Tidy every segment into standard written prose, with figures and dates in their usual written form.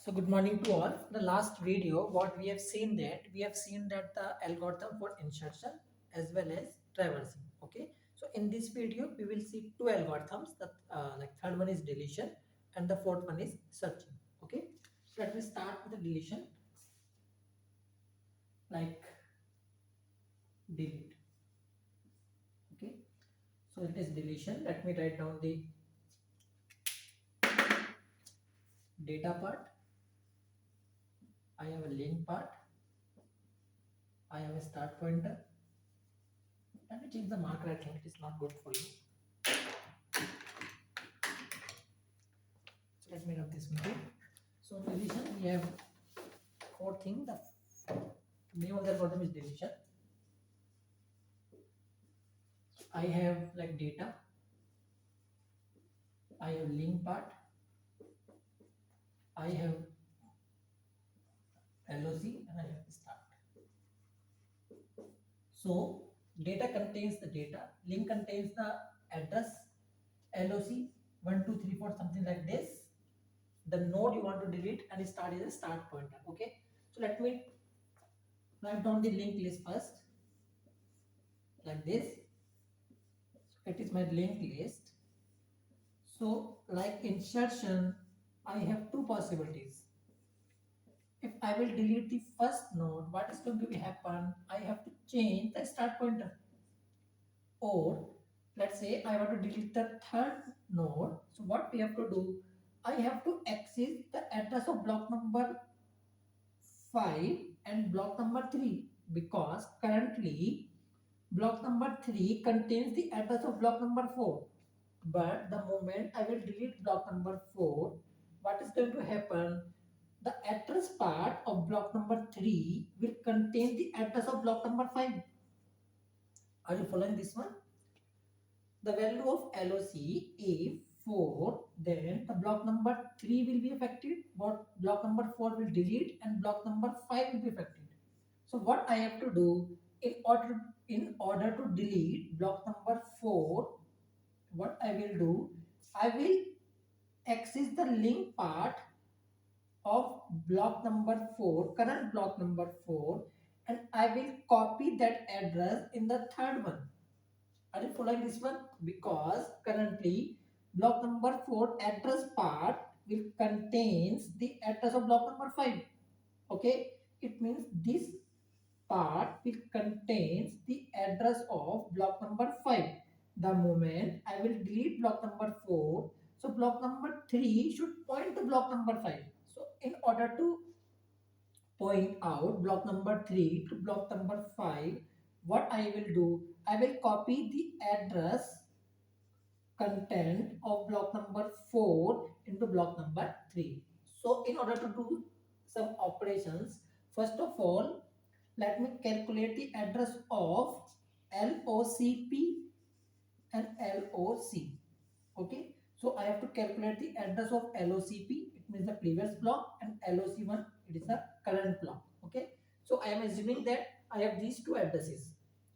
So good morning to all. The last video, what we have seen that the algorithm for insertion as well as traversing. Okay. So in this video, we will see two algorithms. The like third one is deletion and the fourth one is searching. Okay. So let me start with the deletion. Like delete. Okay. So it is deletion. Let me write down the data part. I have a link part. I have a start pointer. Let me change the marker. I think it is not good for you. So let me rub this one. So deletion, we have four things. The name of the algorithm is deletion. I have like data. I have link part. I have LOC and I have start. So data contains the data. Link contains the address. LOC 1, 2, 3, 4, something like this. The node you want to delete and start is a start pointer. Okay. So let me write down the linked list first. Like this. So it is my linked list. So like insertion, I have two possibilities. If I will delete the first node, what is going to be happen? I have to change the start pointer. Or let's say I want to delete the third node. So what we have to do? I have to access the address of block number 5 and block number 3 because currently block number 3 contains the address of block number 4. But the moment I will delete block number 4, what is going to happen? The address part of block number 3 will contain the address of block number 5. Are you following this one? The value of LOC if 4, then the block number 3 will be affected, block number 4 will delete and block number 5 will be affected. So what I have to do in order to delete block number 4, what I will do, I will access the link part of block number 4, current block number 4, and I will copy that address in the third one. Are you following this one? Because currently block number 4 address part will contains the address of block number 5. Okay, it means this part will contains the address of block number 5. The moment I will delete block number 4, so block number 3 should point to block number 5. So in order to point out block number 3 to block number 5, what I will do, I will copy the address content of block number 4 into block number 3. So in order to do some operations, first of all, let me calculate the address of LOCP and LOC. Okay, so I have to calculate the address of LOCP, it means the previous block, and LOC1, it is the current block. Okay, so I am assuming that I have these two addresses.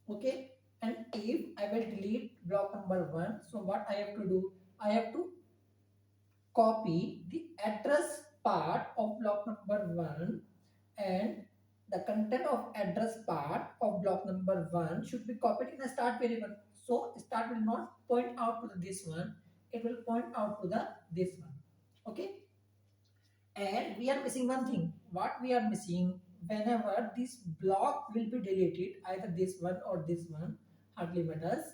Okay, and if I will delete block number 1, so what I have to do, I have to copy the address part of block number 1, and the content of address part of block number 1 should be copied in a start variable. So start will not point out to this one, it will point out to the this one. Okay, and we are missing one thing. What we are missing, whenever this block will be deleted, either this one or this one, hardly matters,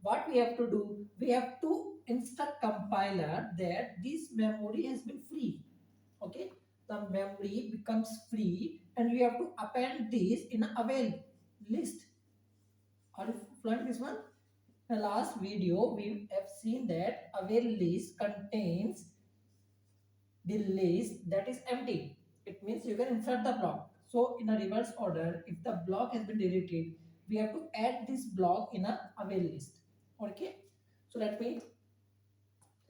what we have to do, we have to instruct compiler that this memory has been free. Okay, the memory becomes free and we have to append this in a avail list. Are you following this one? In the last video we have seen that avail list contains the list that is empty. It means you can insert the block. So in a reverse order, if the block has been deleted, we have to add this block in a avail list. Okay, so let me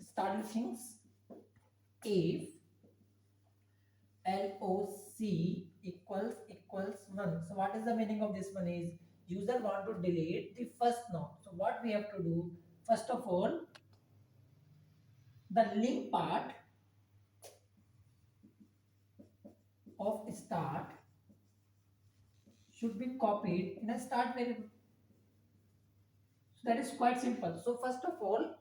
start with things. If LOC equals 1. So what is the meaning of this one is user want to delete the first node. So what we have to do, first of all, the link part start should be copied in a start variable. So that is quite simple. So first of all,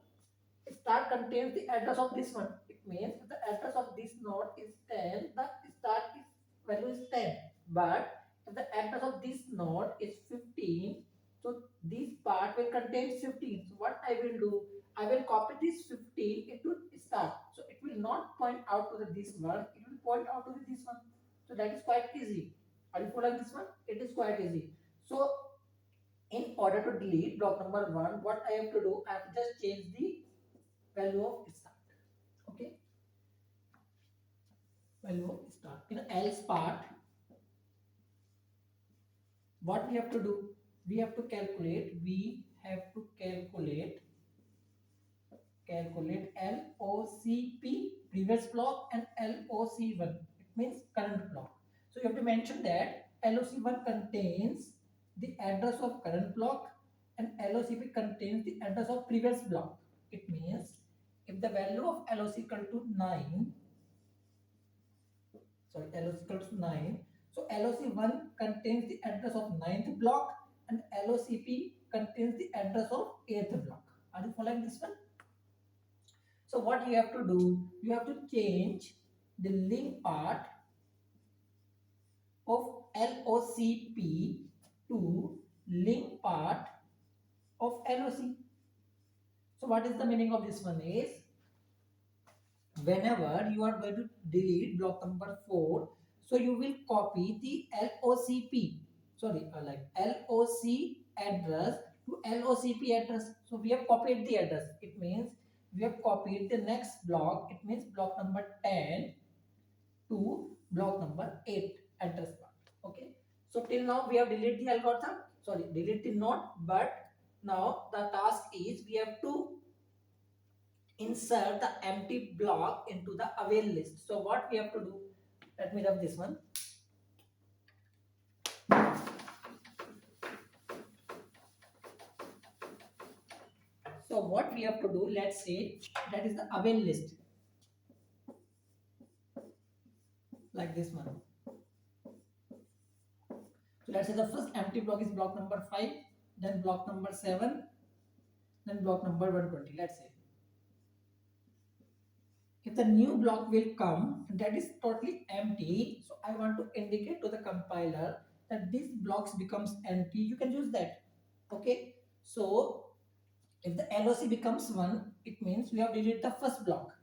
start contains the address of this one. It means if the address of this node is 10, the start is value is 10. But if the address of this node is 15, so this part will contain 15. So what I will do, I will copy this 15 into start. So it will not point out to this one, it will point out to this one. So that is quite easy. Are you following this one? It is quite easy. So in order to delete block number 1, what I have to do, I have to just change the value of start. Okay, value of start. In else part, what we have to do, we have to calculate LOCP previous block and LOC1, it means current block. So you have to mention that LOC1 contains the address of current block and LOCP contains the address of previous block. It means if the value of LOC equal to 9, LOC equals to 9, so LOC1 contains the address of 9th block and LOCP contains the address of 8th block. Are you following this one? So what you have to do, you have to change the link part of LOCP to link part of LOC. So what is the meaning of this one is, whenever you are going to delete block number 4, so you will copy the LOCP, like LOC address to LOCP address. So we have copied the address. It means we have copied the next block. It means block number 10 to block number 8 address part. Okay. So till now we have deleted the algorithm. Delete the node. But now the task is we have to insert the empty block into the avail list. So what we have to do, let me rub this one. So what we have to do, let's say that is the avail list, like this one. So let's say the first empty block is block number 5, then block number 7, then block number 120, let's say. If the new block will come that is totally empty, so I want to indicate to the compiler that this blocks becomes empty, you can use that. Okay, so if the LOC becomes 1, it means we have deleted the first block.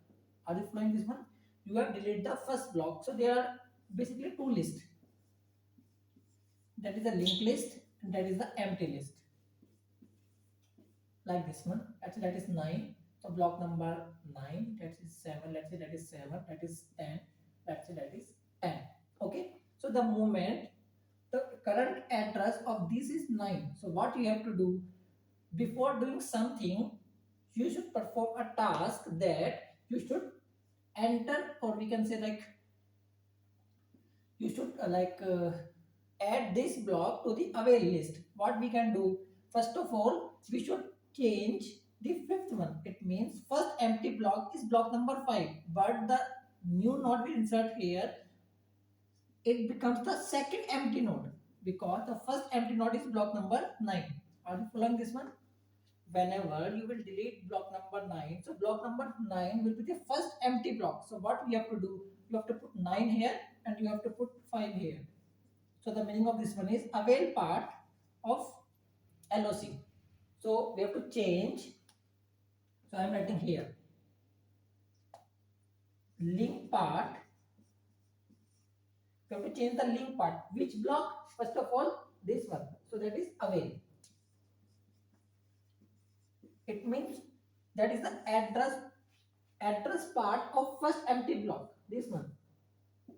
Are you following this one? You have deleted the first block. So there are basically two lists. That is the linked list and that is the empty list. Like this one. Actually that is 9. So block number 9, that is 7, let's say that is 7, that is 10, let's say that is 10. Okay. So the moment the current address of this is 9. So what you have to do, before doing something, you should perform a task that you should enter, or we can say like you should add this block to the avail list. What we can do, first of all, we should change the fifth one. It means first empty block is block number 5, but the new node we insert here, it becomes the second empty node because the first empty node is block number 9. Are you following this one? Whenever you will delete block number 9, so block number 9 will be the first empty block. So what we have to do, you have to put 9 here and you have to put 5 here. So the meaning of this one is avail part of LOC. So we have to change. So I am writing here link part. We have to change the link part. Which block? First of all, this one. So that is avail. It means that is the address part of first empty block. This one.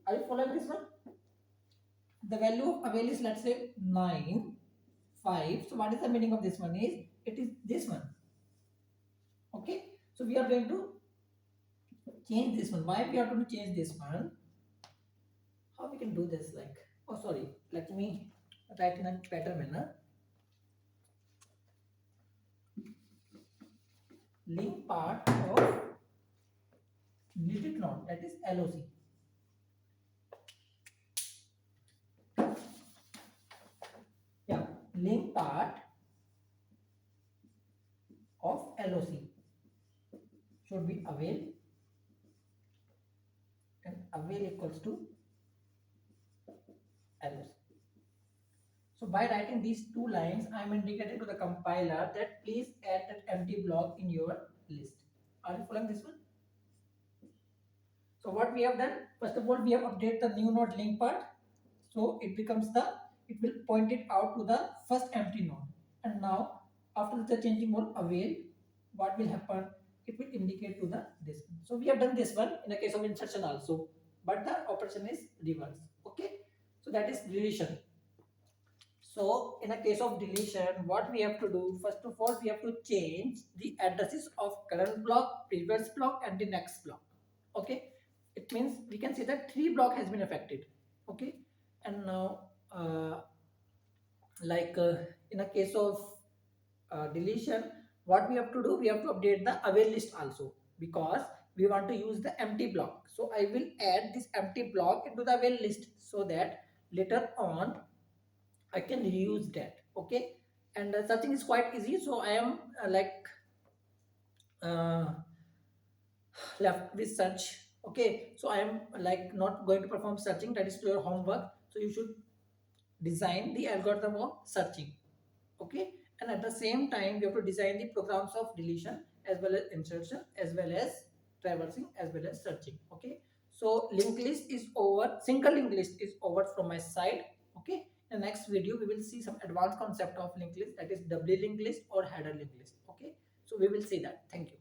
Are you following this one? The value of avail is, let's say, 9, 5. So what is the meaning of this one is, it is this one. Okay. So we are going to change this one. Why we are going to change this one? How we can do this? Like, oh sorry, let me write in a better manner. Link part of deleted node, that is LOC. link part of LOC should be avail, and avail equals to LOC. So by writing these two lines, I am indicating to the compiler that please add that empty block in your list. Are you following this one? So what we have done, first of all, we have updated the new node link part. So it becomes the, it will point it out to the first empty node. And now after the changing mode avail, what will happen? It will indicate to the this one. So we have done this one in a case of insertion also, but the operation is reverse. Okay, so that is deletion. So in a case of deletion, what we have to do, first of all, we have to change the addresses of current block, previous block, and the next block. Okay, it means we can say that 3 block has been affected. Okay, and now in a case of deletion, what we have to do, we have to update the avail list also, because we want to use the empty block. So I will add this empty block into the avail list so that later on I can reuse that. Okay, and searching is quite easy. So I am uh, left with search. Okay, so I am like not going to perform searching. That is your homework. So you should design the algorithm of searching. Okay, and at the same time you have to design the programs of deletion as well as insertion as well as traversing as well as searching. Okay, so linked list is over, single linked list is over from my side. Okay, in the next video we will see some advanced concept of linked list, that is doubly linked list or header linked list. Okay, so we will see that. Thank you.